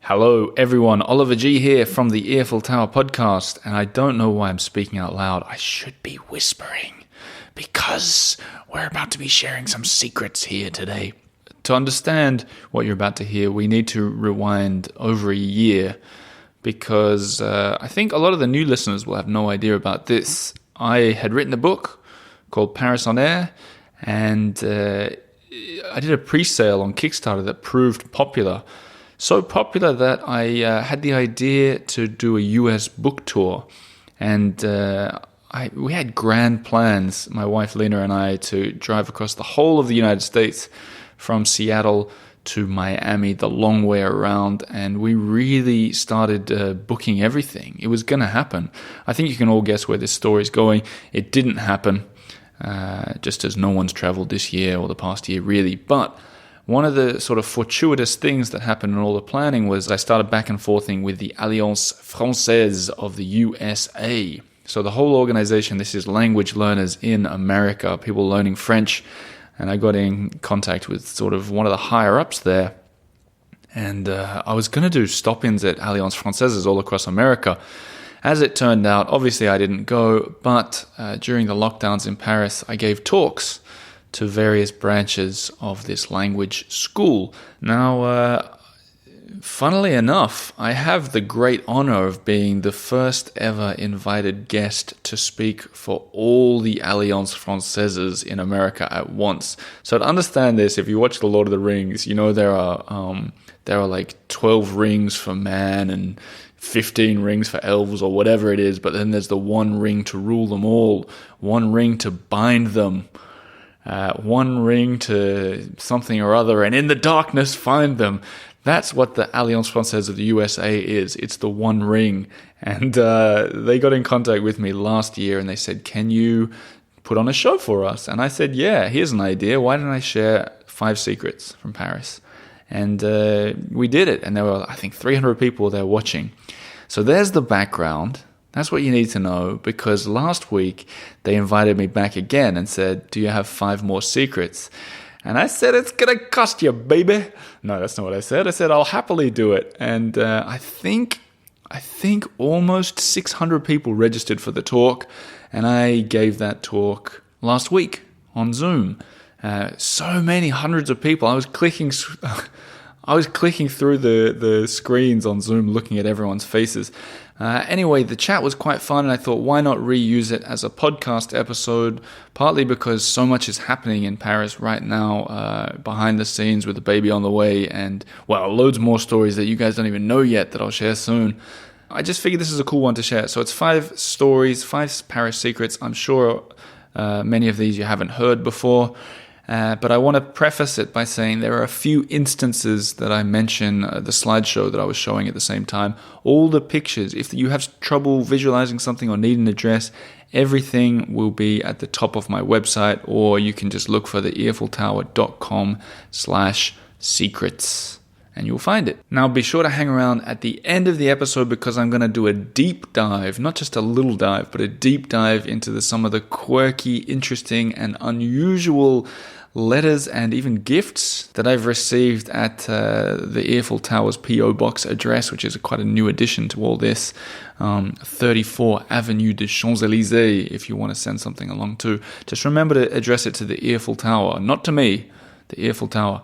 Hello everyone, Oliver G here from the Eiffel Tower podcast, and I don't know why I'm speaking out loud. I should be whispering, because we're about to be sharing some secrets here today. To understand what you're about to hear, we need to rewind over a year, because I think a lot of the new listeners will have no idea about this. I had written a book called Paris on Air, and I did a pre-sale on Kickstarter that proved popular. So popular that I had the idea to do a US book tour, and we had grand plans, my wife Lena and I, to drive across the whole of the United States from Seattle to Miami, the long way around, and we really started booking everything. It was going to happen. I think you can all guess where this story is going. It didn't happen, just as no one's traveled this year or the past year really, but one of the sort of fortuitous things that happened in all the planning was I started back and forthing with the Alliance Francaise of the USA. So the whole organization, this is language learners in America, people learning French. And I got in contact with sort of one of the higher ups there. And I was going to do stop-ins at Alliance Francaises all across America. As it turned out, obviously I didn't go, but during the lockdowns in Paris, I gave talks to various branches of this language school. Now, funnily enough, I have the great honor of being the first ever invited guest to speak for all the Alliance Francaises in America at once. So to understand this, if you watch The Lord of the Rings, you know there are like 12 rings for man and 15 rings for elves or whatever it is, but then there's the one ring to rule them all, one ring to bind them, one ring to something or other, and in the darkness find them. That's what the Alliance Francaise of the USA is. It's the one ring. And they got in contact with me last year and they said, can you put on a show for us? And I said, yeah, here's an idea. Why don't I share 5 secrets from Paris? And we did it. And there were, I think, 300 people there watching. So there's the background. That's what you need to know, because last week they invited me back again and said, do you have 5 more secrets? And I said, it's going to cost you, baby. No, that's not what I said. I said, I'll happily do it. And I think almost 600 people registered for the talk. And I gave that talk last week on Zoom. So many hundreds of people. I was clicking through the screens on Zoom, looking at everyone's faces. Anyway, the chat was quite fun, and I thought, why not reuse it as a podcast episode, partly because so much is happening in Paris right now, behind the scenes with the baby on the way, and, well, loads more stories that you guys don't even know yet that I'll share soon. I just figured this is a cool one to share. So it's 5 stories, 5 Paris secrets. I'm sure many of these you haven't heard before. But I want to preface it by saying there are a few instances that I mention, the slideshow that I was showing at the same time. All the pictures, if you have trouble visualizing something or need an address, everything will be at the top of my website, or you can just look for the eiffeltower.com/secrets and you'll find it. Now be sure to hang around at the end of the episode, because I'm going to do a deep dive, not just a little dive, but a deep dive into some of the quirky, interesting, and unusual letters and even gifts that I've received at the Eiffel Tower's P.O. Box address, which is quite a new addition to all this, 34 Avenue des Champs-Élysées, if you want to send something along too. Just remember to address it to the Eiffel Tower, not to me, the Eiffel Tower.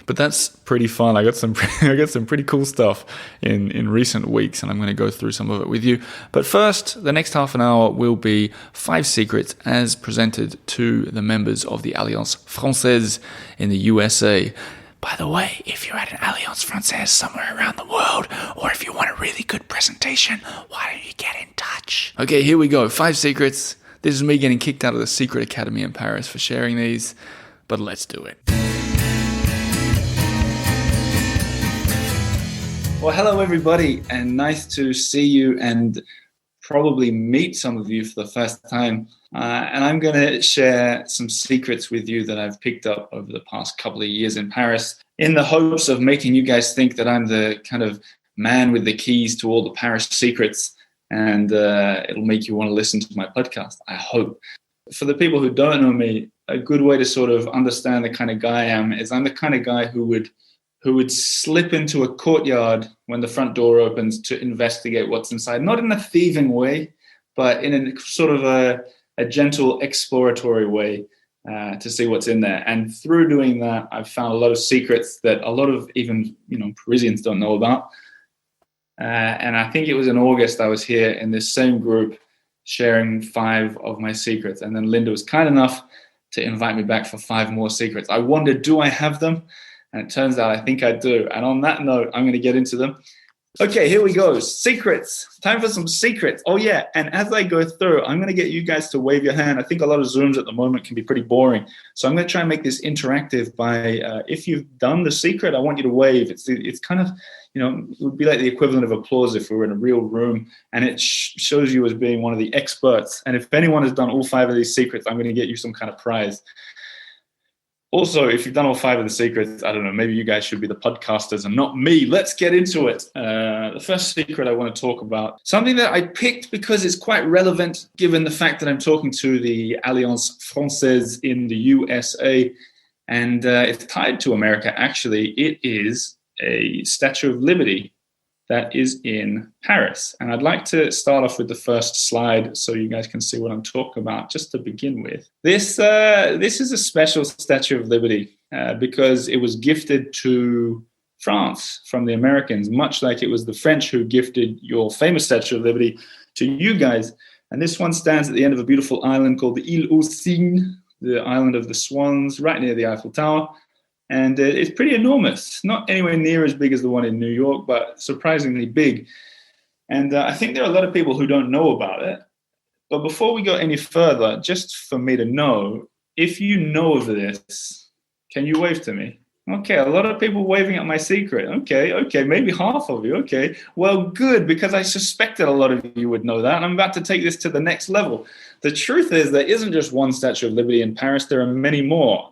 But that's pretty fun. I got some pretty cool stuff in recent weeks, and I'm going to go through some of it with you. But first, the next half an hour will be 5 secrets as presented to the members of the Alliance Francaise in the USA. By the way, if you're at an Alliance Francaise somewhere around the world, or if you want a really good presentation, why don't you get in touch? Okay, here we go. 5 secrets. This is me getting kicked out of the Secret Academy in Paris for sharing these, but let's do it. Well, hello everybody, and nice to see you and probably meet some of you for the first time. And I'm going to share some secrets with you that I've picked up over the past couple of years in Paris, in the hopes of making you guys think that I'm the kind of man with the keys to all the Paris secrets, and it'll make you want to listen to my podcast, I hope. For the people who don't know me, a good way to sort of understand the kind of guy I am is I'm the kind of guy who would who would slip into a courtyard when the front door opens to investigate what's inside, not in a thieving way, but in a sort of a gentle exploratory way to see what's in there. And through doing that, I've found a lot of secrets that a lot of even Parisians don't know about. And I think it was in August I was here in this same group sharing 5 of my secrets. And then Linda was kind enough to invite me back for 5 more secrets. I wondered, do I have them? And it turns out I think I do. And on that note, I'm going to get into them. Okay, here we go. Secrets. Time for some secrets. Oh, yeah. And as I go through, I'm going to get you guys to wave your hand. I think a lot of Zooms at the moment can be pretty boring. So I'm going to try and make this interactive by, if you've done the secret, I want you to wave. It's kind of, it would be like the equivalent of applause if we were in a real room. And it shows you as being one of the experts. And if anyone has done all 5 of these secrets, I'm going to get you some kind of prize. Also, if you've done all 5 of the secrets, I don't know, maybe you guys should be the podcasters and not me. Let's get into it. The first secret I want to talk about, something that I picked because it's quite relevant given the fact that I'm talking to the Alliance Francaise in the USA, and it's tied to America, actually. It is a Statue of Liberty that is in Paris. And I'd like to start off with the first slide so you guys can see what I'm talking about, just to begin with. This is a special Statue of Liberty because it was gifted to France from the Americans, much like it was the French who gifted your famous Statue of Liberty to you guys. And this one stands at the end of a beautiful island called the Île aux Cygnes, the island of the swans, right near the Eiffel Tower. And it's pretty enormous, not anywhere near as big as the one in New York, but surprisingly big. And I think there are a lot of people who don't know about it. But before we go any further, just for me to know, if you know of this, can you wave to me? Okay, a lot of people waving at my secret. Okay, maybe half of you. Okay, well, good, because I suspected a lot of you would know that. And I'm about to take this to the next level. The truth is there isn't just one Statue of Liberty in Paris. There are many more.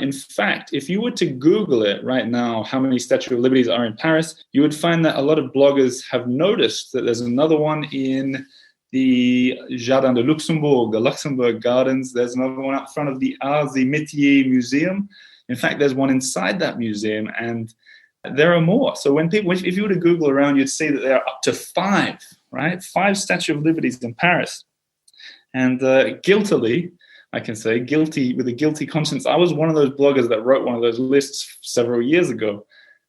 In fact, if you were to Google it right now, how many Statue of Liberties are in Paris, you would find that a lot of bloggers have noticed that there's another one in the Jardin de Luxembourg, the Luxembourg Gardens. There's another one out front of the Arts et Métiers Museum. In fact, there's one inside that museum, and there are more. So if you were to Google around, you'd see that there are up to 5, right? 5 Statue of Liberties in Paris. And guiltily, I can say, guilty with a guilty conscience, I was one of those bloggers that wrote one of those lists several years ago.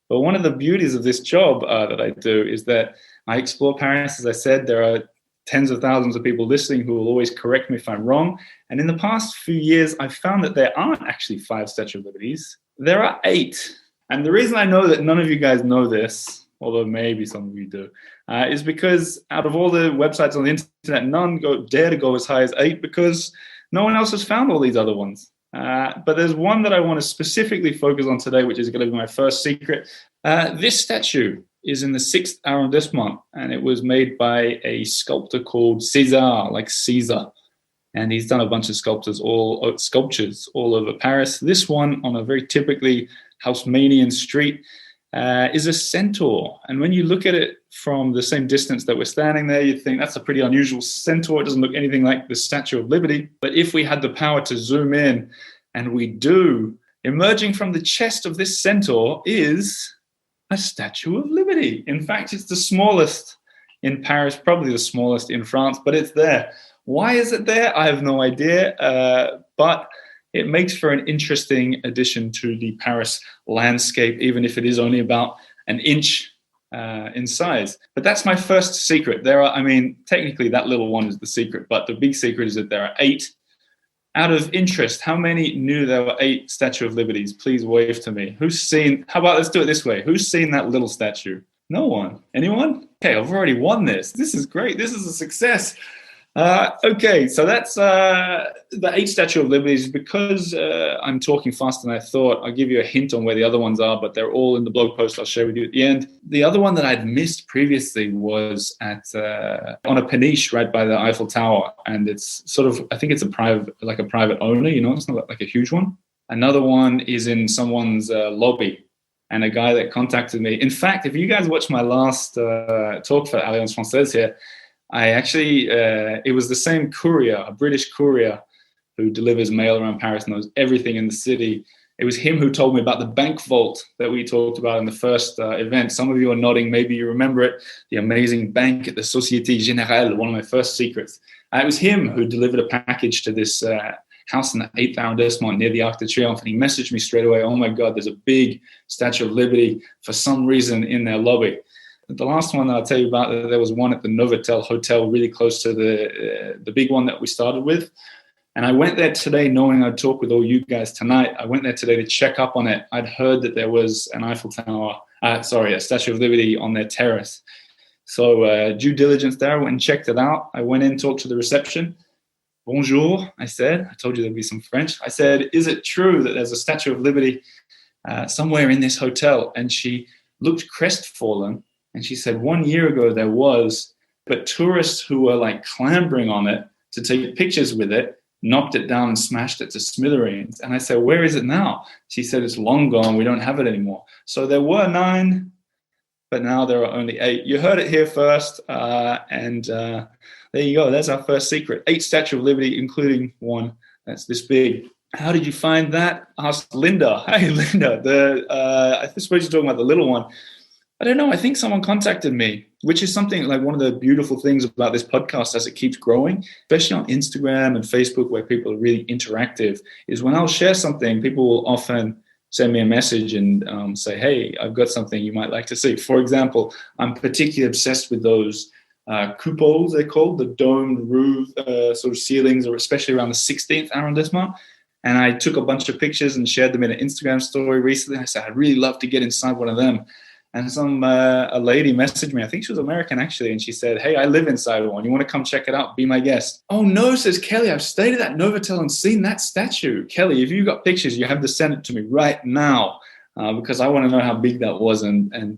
But one of the beauties of this job that I do is that I explore Paris. As I said, there are tens of thousands of people listening who will always correct me if I'm wrong. And in the past few years, I've found that there aren't actually 5 Statue of Liberties. There are 8. And the reason I know that none of you guys know this, although maybe some of you do, is because out of all the websites on the internet, none dare to go as high as 8 because no one else has found all these other ones. But there's one that I want to specifically focus on today, which is going to be my first secret. This statue is in the 6th arrondissement, and it was made by a sculptor called César, like Caesar. And he's done a bunch of sculptures all over Paris. This one, on a very typically Haussmannian street, is a centaur. And when you look at it from the same distance that we're standing there, you'd think that's a pretty unusual centaur. It doesn't look anything like the Statue of Liberty. But if we had the power to zoom in, and we do, emerging from the chest of this centaur is a Statue of Liberty. In fact, it's the smallest in Paris, probably the smallest in France, but it's there. Why is it there? I have no idea, but it makes for an interesting addition to the Paris landscape, even if it is only about an inch in size. But that's my first secret. Technically that little one is the secret, but the big secret is that there are 8. Out of interest, how many knew there were 8 Statue of Liberties? Please wave to me. How about let's do it this way. Who's seen that little statue? No one. Anyone? Okay, I've already won this. This is great. This is a success. Okay, so that's the 8 Statue of Liberties. Because I'm talking faster than I thought, I'll give you a hint on where the other ones are, but they're all in the blog post I'll share with you at the end. The other one that I'd missed previously was on a peniche right by the Eiffel Tower, and it's sort of, I think it's a private owner, it's not like a huge one. Another one is in someone's lobby, and a guy that contacted me. In fact, if you guys watched my last talk for Alliance Francaise here, I actually, it was the same courier, a British courier who delivers mail around Paris, knows everything in the city. It was him who told me about the bank vault that we talked about in the first event. Some of you are nodding. Maybe you remember it. The amazing bank at the Société Générale, one of my first secrets. It was him who delivered a package to this house in the 8th arrondissement near the Arc de Triomphe. And he messaged me straight away, oh my God, there's a big Statue of Liberty for some reason in their lobby. The last one that I'll tell you about, there was one at the Novotel Hotel really close to the big one that we started with. And I went there today knowing I'd talk with all you guys tonight. I went there today to check up on it. I'd heard that there was an Eiffel Tower, a Statue of Liberty on their terrace. So due diligence there, I went and checked it out. I went in, talked to the reception. Bonjour, I said. I told you there'd be some French. I said, is it true that there's a Statue of Liberty somewhere in this hotel? And she looked crestfallen. And she said, 1 year ago there was, but tourists who were like clambering on it to take pictures with it knocked it down and smashed it to smithereens. And I said, where is it now? She said, it's long gone. We don't have it anymore. So there were 9, but now there are only 8. You heard it here first. And there you go. That's our first secret. 8 Statue of Liberty, including one that's this big. How did you find that? Asked Linda. Hey, Linda. I suppose you're talking about the little one. I don't know. I think someone contacted me, which is something like one of the beautiful things about this podcast as it keeps growing, especially on Instagram and Facebook, where people are really interactive, is when I'll share something, people will often send me a message and say, hey, I've got something you might like to see. For example, I'm particularly obsessed with those cupoles, they're called, the domed roof sort of ceilings, or especially around the 16th arrondissement. And I took a bunch of pictures and shared them in an Instagram story recently. I said, I'd really love to get inside one of them. And a lady messaged me, I think she was American actually, and she said, hey, I live inside one. You want to come check it out? Be my guest. Oh no, says Kelly, I've stayed at that Novotel and seen that statue. Kelly, if you've got pictures, you have to send it to me right now because I want to know how big that was and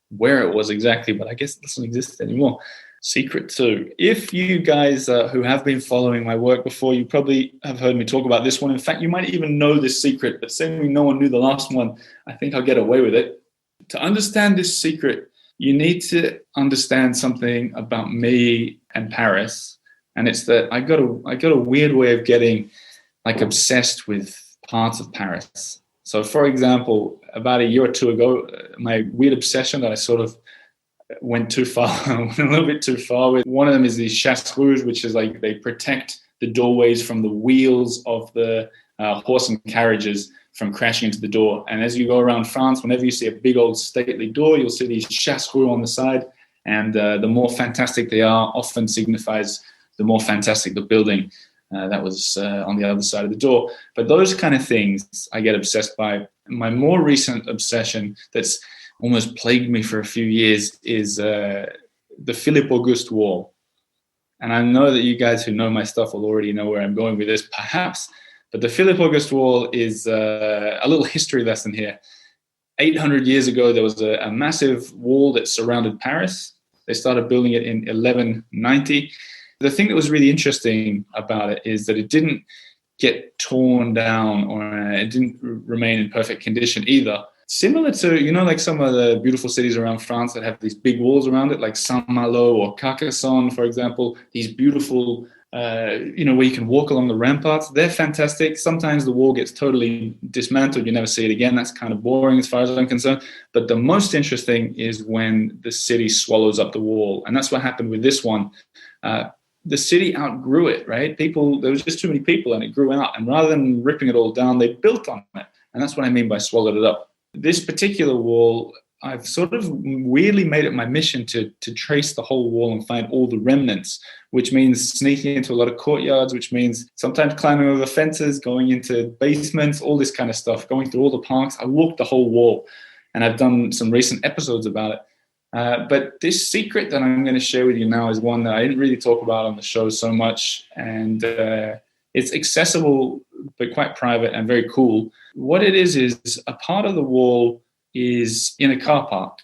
where it was exactly, but I guess it doesn't exist anymore. Secret 2. If you guys who have been following my work before, you probably have heard me talk about this one. In fact, you might even know this secret, but saying no one knew the last one, I think I'll get away with it. To understand this secret, you need to understand something about me and Paris. And it's that I got a weird way of getting like obsessed with parts of Paris. So for example, about a year or two ago, my weird obsession that I sort of went too far, went a little bit too far with. One of them is the chasse rouge, which is like they protect the doorways from the wheels of the horse and carriages from crashing into the door. And as you go around France, whenever you see a big old stately door, you'll see these chasse rouge on the side. And the more fantastic they are often signifies the more fantastic the building that was on the other side of the door. But those kind of things I get obsessed by. My more recent obsession that's almost plagued me for a few years is the Philippe Auguste wall. And I know that you guys who know my stuff will already know where I'm going with this, perhaps. But the Philippe Auguste wall is a little history lesson here. 800 years ago, there was a massive wall that surrounded Paris. They started building it in 1190. The thing that was really interesting about it is that it didn't get torn down or it didn't remain in perfect condition either. Similar to, like some of the beautiful cities around France that have these big walls around it, like Saint-Malo or Carcassonne, for example, these beautiful where you can walk along the ramparts. They're fantastic. Sometimes the wall gets totally dismantled. You never see it again. That's kind of boring as far as I'm concerned. But the most interesting is when the city swallows up the wall. And that's what happened with this one. The city outgrew it, right? There was just too many people and it grew out. And rather than ripping it all down, they built on it. And that's what I mean by swallowed it up. This particular wall, I've sort of weirdly made it my mission to trace the whole wall and find all the remnants, which means sneaking into a lot of courtyards, which means sometimes climbing over fences, going into basements, all this kind of stuff, going through all the parks. I walked the whole wall, and I've done some recent episodes about it. But this secret that I'm going to share with you now is one that I didn't really talk about on the show so much, and it's accessible but quite private and very cool. What it is a part of the wall is in a car park.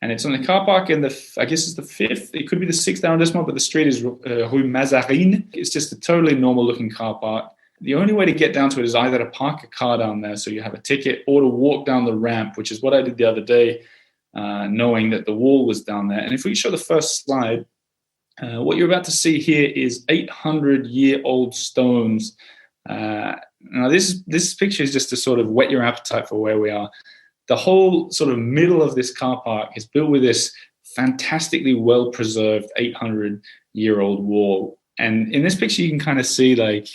And it's on the car park in I guess it's the 5th, it could be the 6th arrondissement, but the street is Rue Mazarine. It's just a totally normal looking car park. The only way to get down to it is either to park a car down there so you have a ticket, or to walk down the ramp, which is what I did the other day, knowing that the wall was down there. And if we show the first slide, what you're about to see here is 800-year-old stones Now, this picture is just to sort of whet your appetite for where we are. The whole sort of middle of this car park is built with this fantastically well-preserved 800-year-old wall. And in this picture, you can kind of see like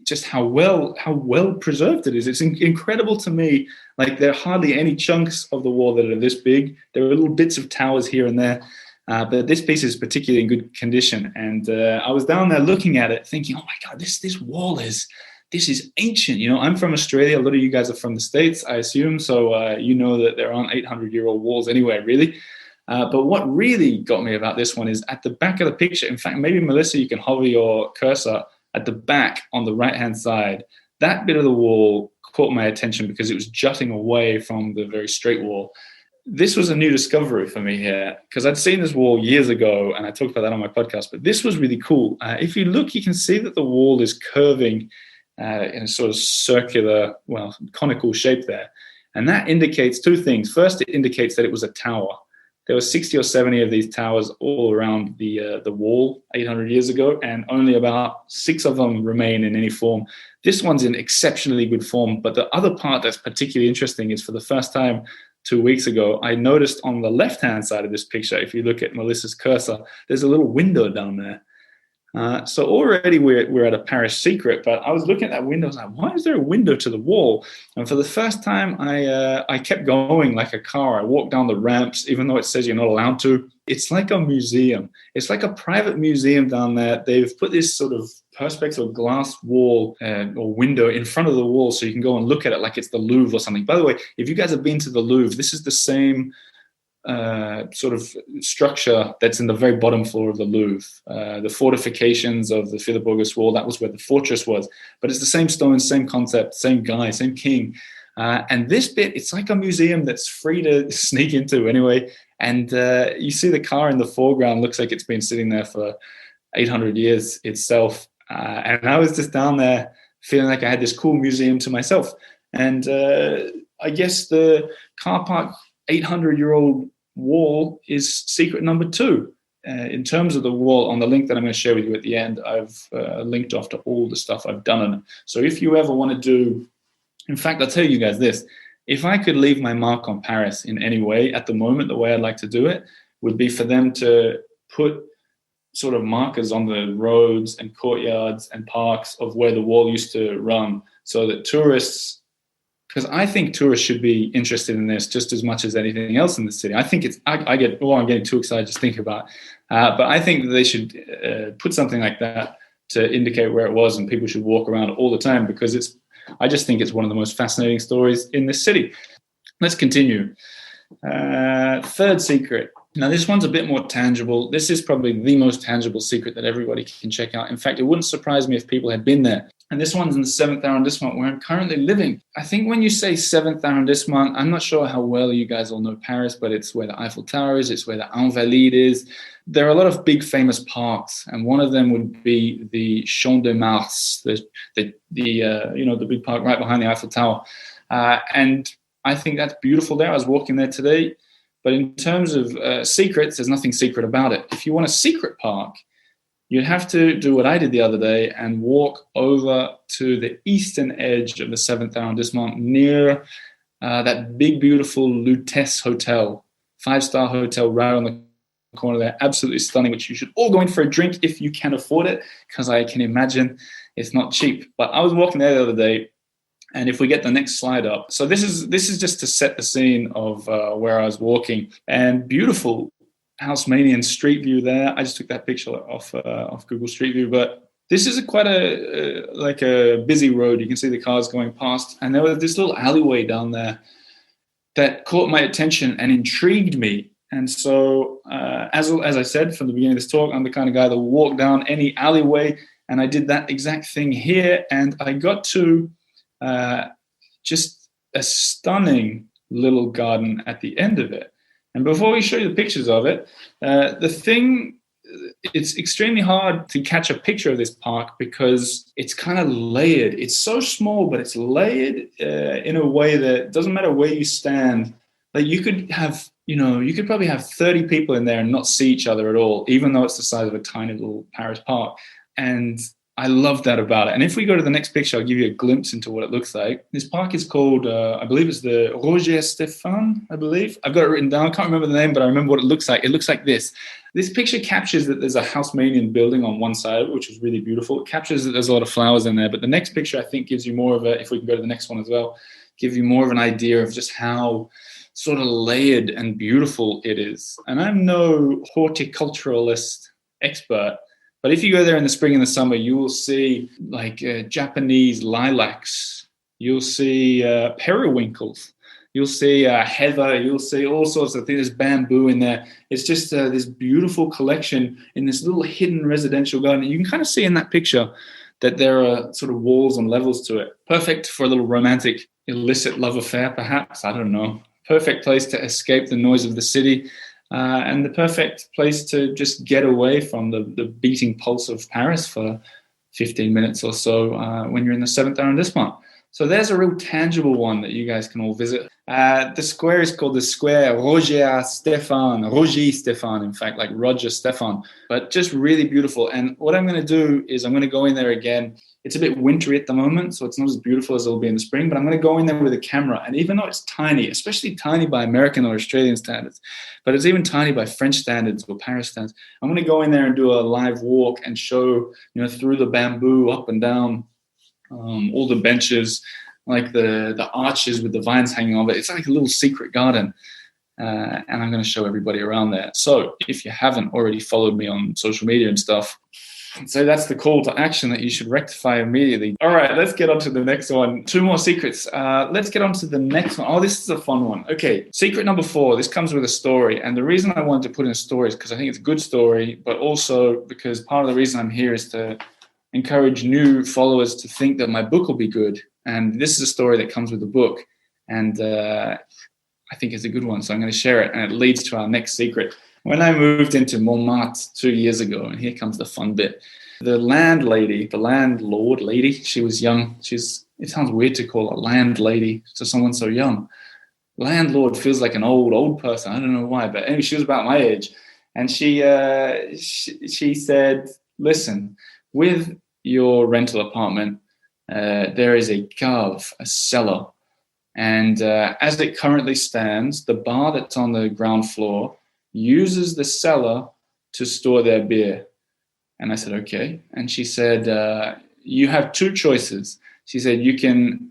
just how well preserved it is. It's incredible to me. Like, there are hardly any chunks of the wall that are this big. There are little bits of towers here and there. But this piece is particularly in good condition. And I was down there looking at it thinking, oh my God, this wall is ancient. You know, I'm from Australia. A lot of you guys are from the States, I assume. So you know that there aren't 800-year-old walls anywhere, really. But what really got me about this one is at the back of the picture. In fact, maybe Melissa, you can hover your cursor at the back on the right-hand side. That bit of the wall caught my attention because it was jutting away from the very straight wall. This was a new discovery for me here because I'd seen this wall years ago and I talked about that on my podcast, but this was really cool. If you look, you can see that the wall is curving in a sort of circular, conical shape there. And that indicates two things. First, it indicates that it was a tower. There were 60 or 70 of these towers all around the wall 800 years ago, and only about 6 of them remain in any form. This one's in exceptionally good form, but the other part that's particularly interesting is for the first time 2 weeks ago, I noticed on the left-hand side of this picture, if you look at Melissa's cursor, there's a little window down there. So already we're at a Paris secret, but I was looking at that window. I was like, why is there a window to the wall? And for the first time, I kept going like a car. I walked down the ramps, even though it says you're not allowed to. It's like a museum. It's like a private museum down there. They've put this sort of perspex or glass wall or window in front of the wall so you can go and look at it like it's the Louvre or something. By the way, if you guys have been to the Louvre, this is the same sort of structure that's in the very bottom floor of the Louvre. The fortifications of the Philip August Wall, that was where the fortress was. But it's the same stone, same concept, same guy, same king. And this bit, it's like a museum that's free to sneak into anyway. And you see the car in the foreground, looks like it's been sitting there for 800 years itself. And I was just down there feeling like I had this cool museum to myself. And I guess the car park 800-year-old wall is secret number 2. In terms of the wall, on the link that I'm going to share with you at the end, I've linked off to all the stuff I've done on it. So if you ever want to do, in fact, I'll tell you guys this, if I could leave my mark on Paris in any way, at the moment, the way I'd like to do it would be for them to put sort of markers on the roads and courtyards and parks of where the wall used to run so that tourists, because I think tourists should be interested in this just as much as anything else in the city. I think I'm getting too excited just thinking about it. But I think that they should put something like that to indicate where it was, and people should walk around all the time because I just think it's one of the most fascinating stories in this city. Let's continue. Third secret. Now, this one's a bit more tangible. This is probably the most tangible secret that everybody can check out. In fact, it wouldn't surprise me if people had been there. And this one's in the 7th arrondissement where I'm currently living. I think when you say 7th arrondissement, I'm not sure how well you guys all know Paris, but it's where the Eiffel Tower is. It's where the Invalides is. There are a lot of big famous parks, and one of them would be the Champ de Mars, the big park right behind the Eiffel Tower. And I think that's beautiful there. I was walking there today. But in terms of secrets, there's nothing secret about it. If you want a secret park, you'd have to do what I did the other day and walk over to the eastern edge of the 7th arrondissement near that big, beautiful Lutèce Hotel, 5-star hotel right on the corner there. Absolutely stunning, which you should all go in for a drink if you can afford it, because I can imagine it's not cheap. But I was walking there the other day, and if we get the next slide up. So this is just to set the scene of where I was walking, and beautiful Haussmannian street view there. I just took that picture off Google Street View, but this is quite a busy road. You can see the cars going past, and there was this little alleyway down there that caught my attention and intrigued me. And so, as I said from the beginning of this talk, I'm the kind of guy that will walk down any alleyway, and I did that exact thing here, and I got to just a stunning little garden at the end of it. And before we show you the pictures of it, it's extremely hard to catch a picture of this park because it's kind of layered. It's so small, but it's layered in a way that doesn't matter where you stand. Like you could probably have 30 people in there and not see each other at all, even though it's the size of a tiny little Paris park. And I love that about it. And if we go to the next picture, I'll give you a glimpse into what it looks like. This park is called, I believe it's the Roger Stéphane, I believe. I've got it written down. I can't remember the name, but I remember what it looks like. It looks like this. This picture captures that there's a Haussmannian building on one side, which is really beautiful. It captures that there's a lot of flowers in there. But the next picture, I think, gives you more of a, if we can go to the next one as well, give you more of an idea of just how sort of layered and beautiful it is. And I'm no horticulturalist expert, but if you go there in the spring and the summer, you will see like Japanese lilacs. You'll see periwinkles. You'll see heather. You'll see all sorts of things. There's bamboo in there. It's just this beautiful collection in this little hidden residential garden. You can kind of see in that picture that there are sort of walls and levels to it. Perfect for a little romantic, illicit love affair, perhaps. I don't know. Perfect place to escape the noise of the city. And the perfect place to just get away from the beating pulse of Paris for 15 minutes or so when you're in the 7th arrondissement. So there's a real tangible one that you guys can all visit. The square is called the Square Roger Stéphane, in fact, like Roger Stéphane, but just really beautiful. And what I'm going to do is I'm going to go in there again. It's a bit wintry at the moment, so it's not as beautiful as it'll be in the spring, but I'm going to go in there with a camera. And even though it's tiny, especially tiny by American or Australian standards, but it's even tiny by French standards or Paris standards, I'm going to go in there and do a live walk and show, through the bamboo, up and down, all the benches, like the arches with the vines hanging over it. It's like a little secret garden. And I'm going to show everybody around there. So if you haven't already followed me on social media and stuff, so that's the call to action that you should rectify immediately. All right, let's get on to the next one. 2 more secrets. Let's get on to the next one. Oh, this is a fun one. Okay, secret number 4. This comes with a story. And the reason I wanted to put in a story is because I think it's a good story, but also because part of the reason I'm here is to encourage new followers to think that my book will be good. And this is a story that comes with the book. And I think it's a good one, so I'm going to share it. And it leads to our next secret. When I moved into Montmartre 2 years ago, and here comes the fun bit, the landlord lady, she was young. It sounds weird to call a landlady to someone so young. Landlord feels like an old person. I don't know why, but anyway, she was about my age. And she said, listen, with your rental apartment, there is a cave, a cellar. And as it currently stands, the bar that's on the ground floor uses the cellar to store their beer. And I said, okay. And she said, you have 2 choices. She said, you can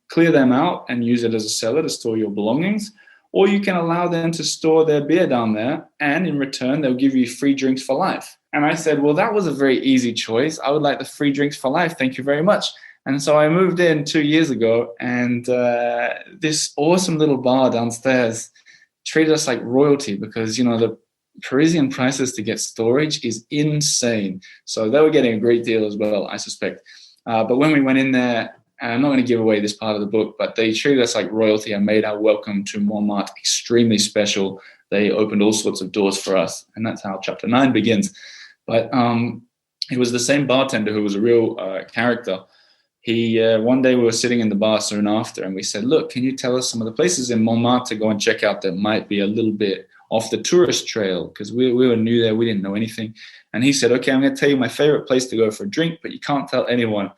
clear them out and use it as a cellar to store your belongings, or you can allow them to store their beer down there, and in return, they'll give you free drinks for life. And I said, well, that was a very easy choice. I would like the free drinks for life. Thank you very much. And so I moved in 2 years ago, and this awesome little bar downstairs treated us like royalty because, the Parisian prices to get storage is insane. So they were getting a great deal as well, I suspect. But when we went in there, I'm not going to give away this part of the book, but they treated us like royalty and made our welcome to Montmartre extremely special. They opened all sorts of doors for us, and that's how chapter 9 begins. But it was the same bartender who was a real character. He one day we were sitting in the bar soon after, and we said, look, can you tell us some of the places in Montmartre to go and check out that might be a little bit off the tourist trail? Because we were new there, we didn't know anything. And he said, okay, I'm going to tell you my favorite place to go for a drink, but you can't tell anyone.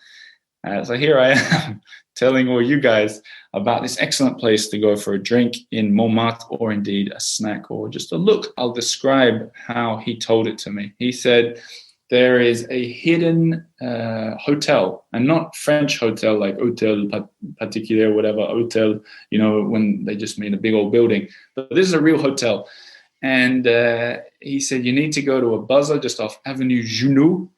So here I am telling all you guys about this excellent place to go for a drink in Montmartre, or indeed a snack or just a look. I'll describe how he told it to me. He said, there is a hidden hotel, and not French hotel like Hôtel Particulier or whatever, hotel, when they just mean a big old building. But this is a real hotel. And he said, you need to go to a buzzer just off Avenue Junot,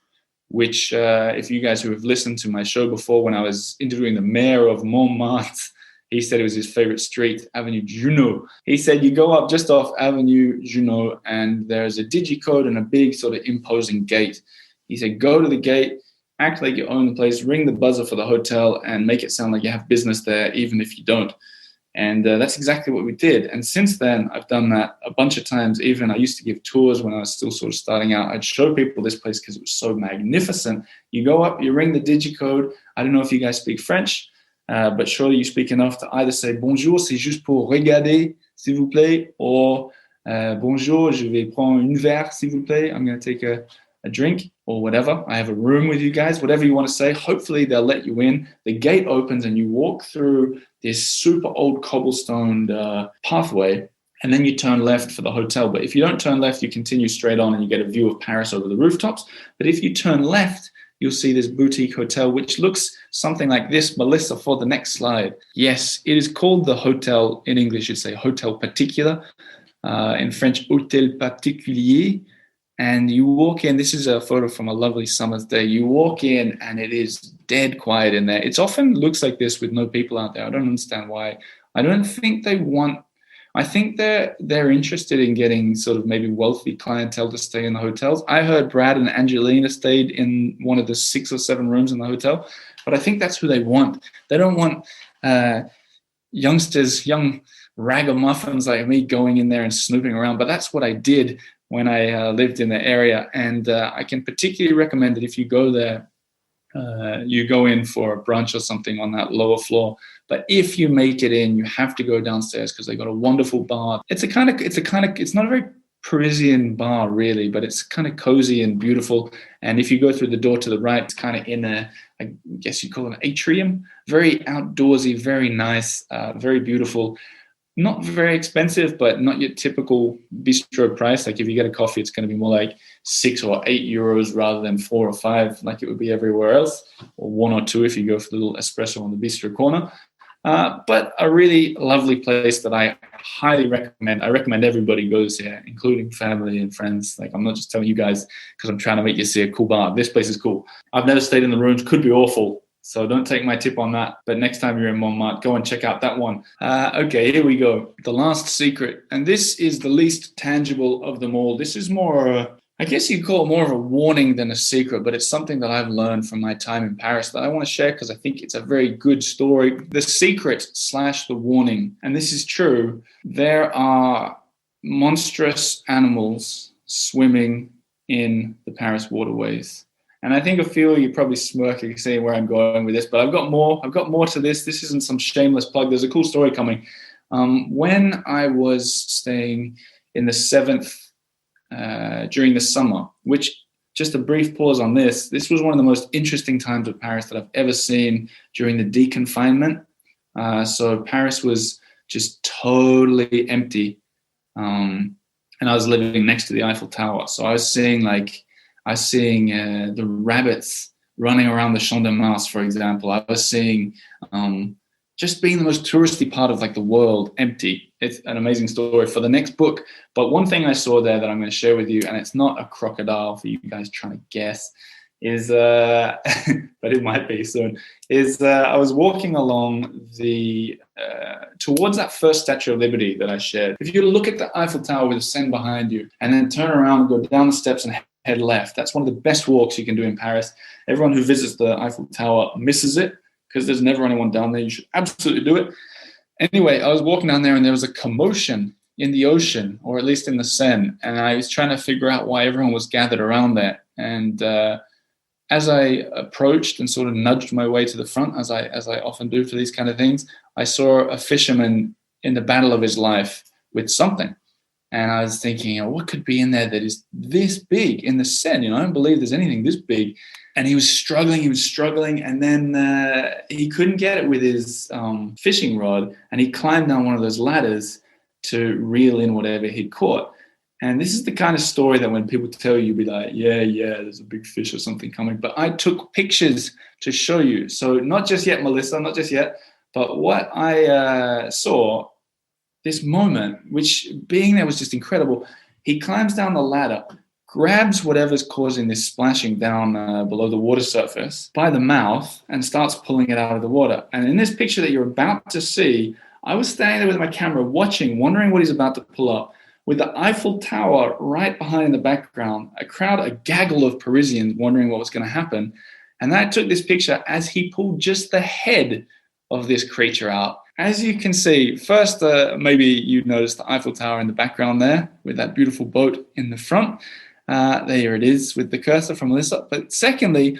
which if you guys who have listened to my show before, when I was interviewing the mayor of Montmartre, he said it was his favorite street, Avenue Junot. He said you go up just off Avenue Junot and there's a digicode and a big sort of imposing gate. He said go to the gate, act like you own the place, ring the buzzer for the hotel and make it sound like you have business there even if you don't. And that's exactly what we did. And since then, I've done that a bunch of times. Even I used to give tours when I was still sort of starting out. I'd show people this place because it was so magnificent. You go up, you ring the digicode. I don't know if you guys speak French, but surely you speak enough to either say bonjour, c'est juste pour regarder, s'il vous plaît, or bonjour, je vais prendre une verre, s'il vous plaît. I'm going to take a a drink or whatever. I have a room with you guys, whatever you want to say. Hopefully they'll let you in. The gate opens and you walk through this super old cobblestoned pathway, and then you turn left for the hotel. But if you don't turn left, you continue straight on and you get a view of Paris over the rooftops. But if you turn left, you'll see this boutique hotel, which looks something like this. Melissa, for the next slide. Yes, it is called the hotel. In English, you'd say Hotel Particular. In French, Hôtel Particulier. And you walk in, this is a photo from a lovely summer's day. You walk in and it is dead quiet in there. It often looks like this with no people out there. I don't understand why. I don't think they want, I think they're interested in getting sort of maybe wealthy clientele to stay in the hotels. I heard Brad and Angelina stayed in one of the 6 or 7 rooms in the hotel, but I think that's who they want. They don't want youngsters, young ragamuffins like me going in there and snooping around. But that's what I did when I lived in the area. And I can particularly recommend that if you go there, you go in for a brunch or something on that lower floor. But if you make it in, you have to go downstairs because they got a wonderful bar. It's not a very Parisian bar really, but it's kind of cozy and beautiful. And if you go through the door to the right, it's kind of in a, I guess you call it an atrium, very outdoorsy, very nice, very beautiful. Not very expensive, but not your typical bistro price. Like if you get a coffee, it's going to be more like 6 or 8 euros rather than 4 or 5, like it would be everywhere else, or 1 or 2 if you go for the little espresso on the bistro corner. But a really lovely place that I highly recommend. I recommend everybody goes here, including family and friends. Like I'm not just telling you guys because I'm trying to make you see a cool bar. This place is cool. I've never stayed in the rooms. Could be awful. So don't take my tip on that. But next time you're in Montmartre, go and check out that one. Okay, here we go. The last secret. And this is the least tangible of them all. This is more, I guess you'd call it more of a warning than a secret, but it's something that I've learned from my time in Paris that I want to share because I think it's a very good story. The secret / the warning. And this is true. There are monstrous animals swimming in the Paris waterways. And I think you're probably smirking, seeing where I'm going with this, but I've got more to this. This isn't some shameless plug. There's a cool story coming. When I was staying in the 7th during the summer, which just a brief pause on this was one of the most interesting times of Paris that I've ever seen during the deconfinement. So Paris was just totally empty. And I was living next to the Eiffel Tower. So I was seeing the rabbits running around the Champ de Mars, for example. I was seeing just being the most touristy part of like the world empty. It's an amazing story for the next book. But one thing I saw there that I'm going to share with you, and it's not a crocodile for you guys trying to guess, is, but it might be soon, is I was walking along towards that first Statue of Liberty that I shared. If you look at the Eiffel Tower with the Seine behind you and then turn around and go down the steps and head left. That's one of the best walks you can do in Paris. Everyone who visits the Eiffel Tower misses it because there's never anyone down there. You should absolutely do it. Anyway, I was walking down there and there was a commotion in the ocean, or at least in the Seine, and I was trying to figure out why everyone was gathered around there. And as I approached and sort of nudged my way to the front, as I often do for these kind of things, I saw a fisherman in the battle of his life with something. And I was thinking, what could be in there that is this big in the Seine? I don't believe there's anything this big. And he was struggling. And then he couldn't get it with his fishing rod. And he climbed down one of those ladders to reel in whatever he'd caught. And this is the kind of story that when people tell you, you'll be like, yeah, there's a big fish or something coming. But I took pictures to show you. So not just yet, Melissa, not just yet. But what I saw, this moment, which being there was just incredible. He climbs down the ladder, grabs whatever's causing this splashing down below the water surface by the mouth and starts pulling it out of the water. And in this picture that you're about to see, I was standing there with my camera watching, wondering what he's about to pull up, with the Eiffel Tower right behind in the background, a gaggle of Parisians wondering what was going to happen. And I took this picture as he pulled just the head of this creature out. As you can see, first, maybe you noticed the Eiffel Tower in the background there with that beautiful boat in the front. There it is with the cursor from Melissa. But secondly,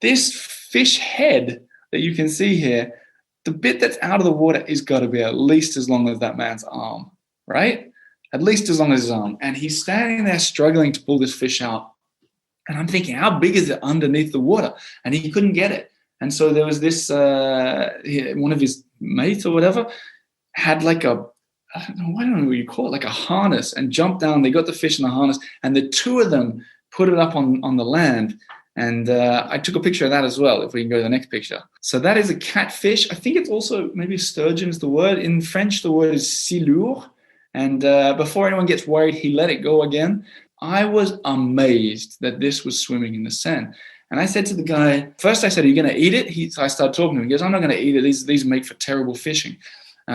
this fish head that you can see here, the bit that's out of the water is got to be at least as long as that man's arm, right? At least as long as his arm. And he's standing there struggling to pull this fish out. And I'm thinking, how big is it underneath the water? And he couldn't get it. And so there was this, one of his mates or whatever had like I don't know what you call it, like a harness, and jumped down. They got the fish in the harness, and the two of them put it up on the land. And I took a picture of that as well, if we can go to the next picture. So that is a catfish. I think it's also, maybe sturgeon is the word. In French, the word is silure. And before anyone gets worried, he let it go again. I was amazed that this was swimming in the Seine. And I said to the guy, first I said, are you going to eat it? So I started talking to him. He goes, I'm not going to eat it. These make for terrible fishing.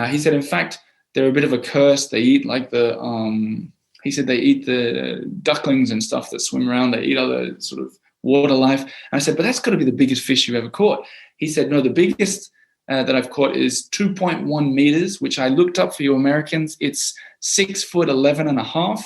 He said, in fact, they're a bit of a curse. They eat like he said they eat the ducklings and stuff that swim around. They eat other sort of water life. And I said, but that's got to be the biggest fish you've ever caught. He said, no, the biggest that I've caught is 2.1 meters, which I looked up for you Americans. It's 6'11.5".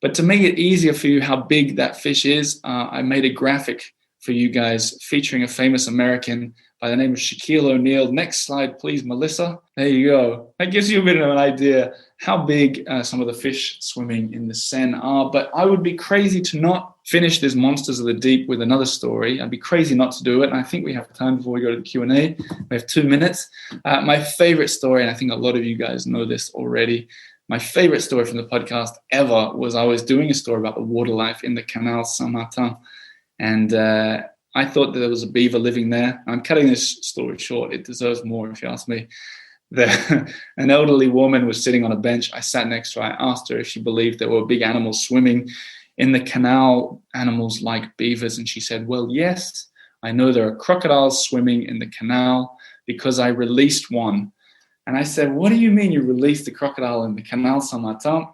But to make it easier for you how big that fish is, I made a graphic for you guys featuring a famous American by the name of Shaquille O'Neal. Next slide, please, Melissa. There you go. That gives you a bit of an idea how big some of the fish swimming in the Seine are. But I would be crazy to not finish this Monsters of the Deep with another story. I'd be crazy not to do it. And I think we have time before we go to the Q&A. We have 2 minutes. My favorite story, and I think a lot of you guys know this already, my favorite story from the podcast ever was I was doing a story about the water life in the Canal Saint-Martin. And I thought that there was a beaver living there. I'm cutting this story short. It deserves more, if you ask me. An elderly woman was sitting on a bench. I sat next to her. I asked her if she believed there were big animals swimming in the canal, animals like beavers. And she said, well, yes, I know there are crocodiles swimming in the canal because I released one. And I said, what do you mean you released the crocodile in the Canal Saint-Martin?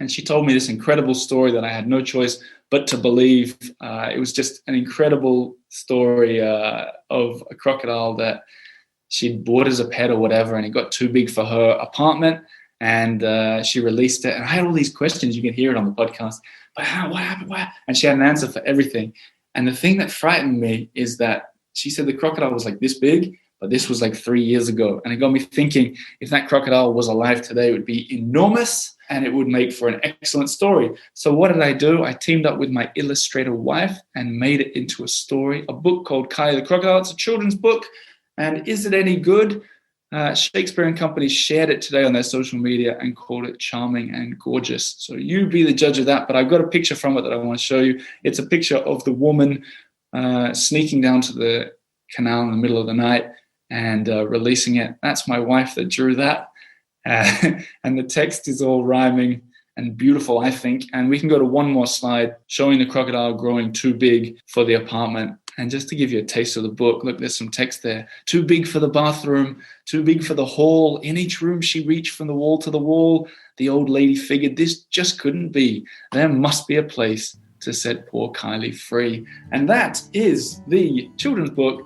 And she told me this incredible story that I had no choice but to believe. It was just an incredible story of a crocodile that she'd bought as a pet or whatever, and it got too big for her apartment, and she released it. And I had all these questions. You can hear it on the podcast. But how? What happened? What? And she had an answer for everything. And the thing that frightened me is that she said the crocodile was like this big, but this was like 3 years ago. And it got me thinking, if that crocodile was alive today, it would be enormous and it would make for an excellent story. So what did I do? I teamed up with my illustrator wife and made it into a story, a book called Kylie the Crocodile. It's a children's book. And is it any good? Shakespeare and Company shared it today on their social media and called it charming and gorgeous. So you be the judge of that. But I've got a picture from it that I want to show you. It's a picture of the woman sneaking down to the canal in the middle of the night and releasing it. That's my wife that drew that. And the text is all rhyming and beautiful, I think. And we can go to one more slide showing the crocodile growing too big for the apartment. And just to give you a taste of the book, look, there's some text there. Too big for the bathroom, too big for the hall. In each room she reached from the wall to the wall. The old lady figured this just couldn't be. There must be a place to set poor Kylie free. And that is the children's book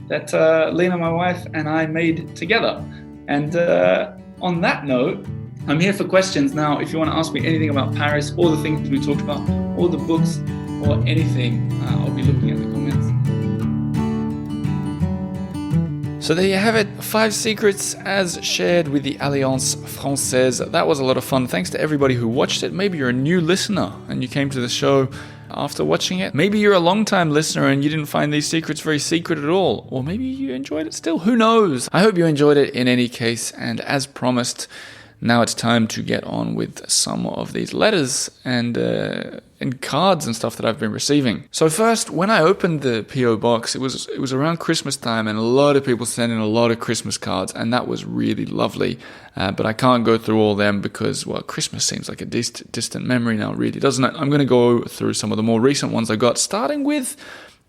that Lena, my wife, and I made together. And on that note, I'm here for questions now. If you want to ask me anything about Paris or the things we talked about, or the books, or anything, I'll be looking at the comments. So there you have it, 5 secrets as shared with the Alliance Francaise. That was a lot of fun. Thanks to everybody who watched it. Maybe you're a new listener and you came to the show after watching it. Maybe you're a long-time listener and you didn't find these secrets very secret at all. Or maybe you enjoyed it still. Who knows? I hope you enjoyed it in any case. And as promised, now it's time to get on with some of these letters and cards and stuff that I've been receiving. So first, when I opened the PO box, it was around Christmas time, and a lot of people sent in a lot of Christmas cards, and that was really lovely. But I can't go through all them because, well, Christmas seems like a distant memory now, really, doesn't it? I'm going to go through some of the more recent ones I got, starting with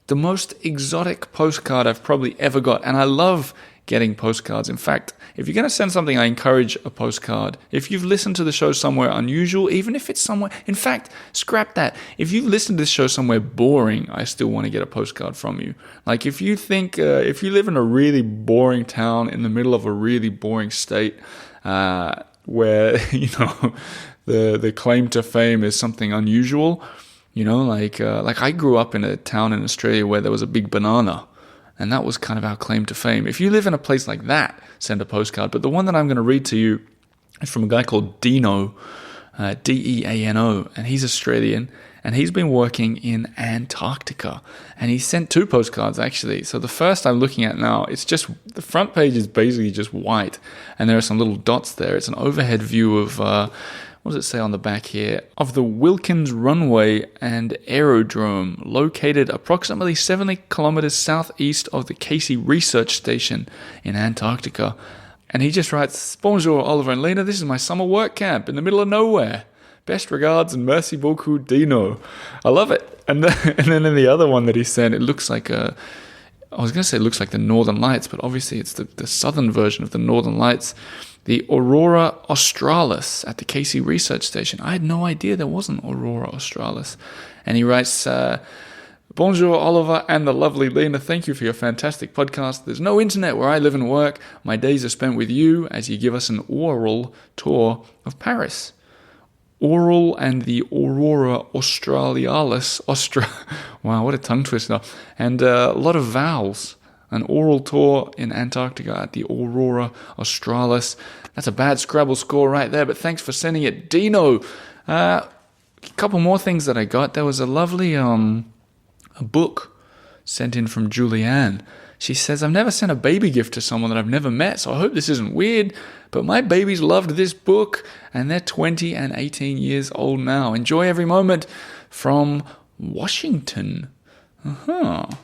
the most exotic postcard I've probably ever got, and I love getting postcards. In fact, if you're going to send something, I encourage a postcard. If you've listened to the show somewhere unusual, even if it's somewhere, in fact, scrap that. If you've listened to this show somewhere boring, I still want to get a postcard from you. Like if you think, if you live in a really boring town in the middle of a really boring state, where, the claim to fame is something unusual, like I grew up in a town in Australia where there was a big banana. And that was kind of our claim to fame. If you live in a place like that, send a postcard. But the one that I'm going to read to you is from a guy called Dino. Deano, and he's Australian, and he's been working in Antarctica, and he sent 2 postcards actually. So the first I'm looking at now, it's just, the front page is basically just white, and there are some little dots there. It's an overhead view of, what does it say on the back here? Of the Wilkins Runway and Aerodrome, located approximately 70 kilometers southeast of the Casey Research Station in Antarctica. And he just writes, "Bonjour, Oliver and Lena. This is my summer work camp in the middle of nowhere. Best regards and merci beaucoup, Dino." I love it. And then in the other one that he sent, it looks like I was going to say it looks like the Northern Lights, but obviously it's the southern version of the Northern Lights. The Aurora Australis at the Casey Research Station. I had no idea there was an Aurora Australis. And he writes, "Bonjour, Oliver and the lovely Lena. Thank you for your fantastic podcast. There's no internet where I live and work. My days are spent with you as you give us an oral tour of Paris." Oral and the Aurora Australis. Wow, what a tongue twister. And a lot of vowels. An oral tour in Antarctica at the Aurora Australis. That's a bad Scrabble score right there, but thanks for sending it, Dino. A couple more things that I got. There was a lovely a book sent in from Julianne. She says, "I've never sent a baby gift to someone that I've never met, so I hope this isn't weird, but my babies loved this book, and they're 20 and 18 years old now. Enjoy every moment, from Washington."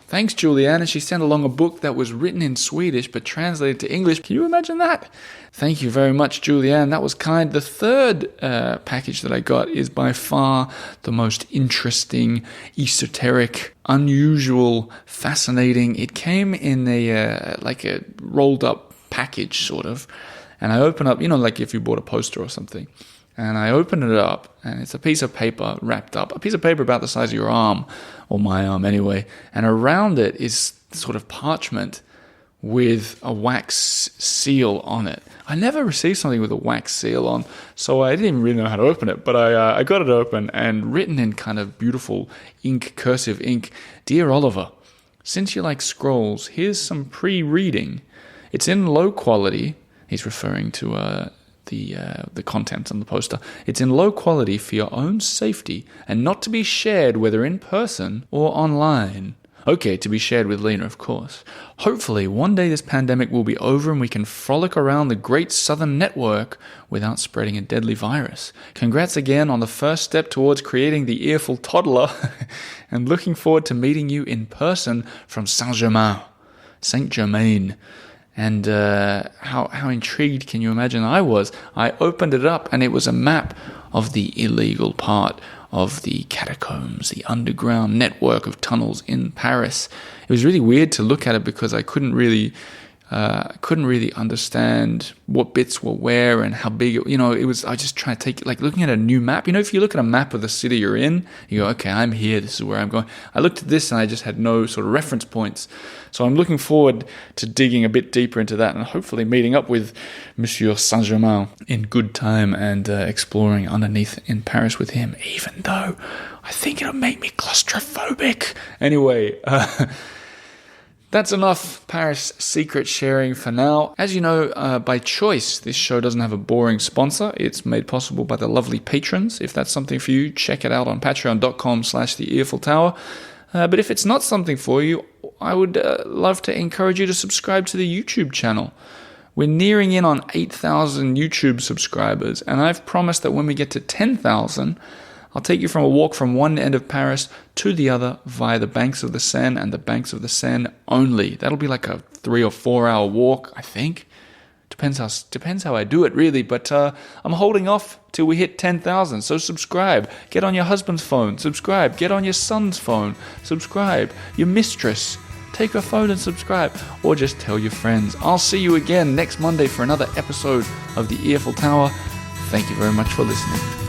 Thanks, Julianne. And she sent along a book that was written in Swedish but translated to English. Can you imagine that? Thank you very much, Julianne. That was kind. The third package that I got is by far the most interesting, esoteric, unusual, fascinating. It came in a like a rolled up package, sort of. And I open up, like if you bought a poster or something. And I open it up, and it's a piece of paper wrapped up, a piece of paper about the size of your arm, or my arm anyway, and around it is sort of parchment with a wax seal on it. I never received something with a wax seal on, so I didn't even really know how to open it, but I got it open, and written in kind of beautiful ink, cursive ink, "Dear Oliver, since you like scrolls, here's some pre-reading. It's in low quality." He's referring to the content on the poster. "It's in low quality for your own safety and not to be shared whether in person or online." Okay, to be shared with Lena, of course. "Hopefully, one day this pandemic will be over and we can frolic around the Great Southern Network without spreading a deadly virus. Congrats again on the first step towards creating the earful toddler and looking forward to meeting you in person from Saint-Germain. And how intrigued can you imagine I was? I opened it up, and it was a map of the illegal part of the catacombs, the underground network of tunnels in Paris. It was really weird to look at it because I couldn't really understand what bits were where and how big it was. I just trying to take it, like looking at a new map. If you look at a map of the city you're in, you go, okay, I'm here, this is where I'm going. I looked at this and I just had no sort of reference points. So I'm looking forward to digging a bit deeper into that and hopefully meeting up with Monsieur Saint-Germain in good time and exploring underneath in Paris with him, even though I think it'll make me claustrophobic. Anyway, that's enough Paris secret sharing for now. As you know, by choice, this show doesn't have a boring sponsor. It's made possible by the lovely patrons. If that's something for you, check it out on patreon.com/The Earful Tower. But if it's not something for you, I would love to encourage you to subscribe to the YouTube channel. We're nearing in on 8,000 YouTube subscribers, and I've promised that when we get to 10,000, I'll take you from a walk from one end of Paris to the other via the banks of the Seine and the banks of the Seine only. That'll be like a 3 or 4 hour walk, I think. Depends how I do it, really. But I'm holding off till we hit 10,000. So subscribe. Get on your husband's phone. Subscribe. Get on your son's phone. Subscribe. Your mistress. Take her phone and subscribe. Or just tell your friends. I'll see you again next Monday for another episode of The Earful Tower. Thank you very much for listening.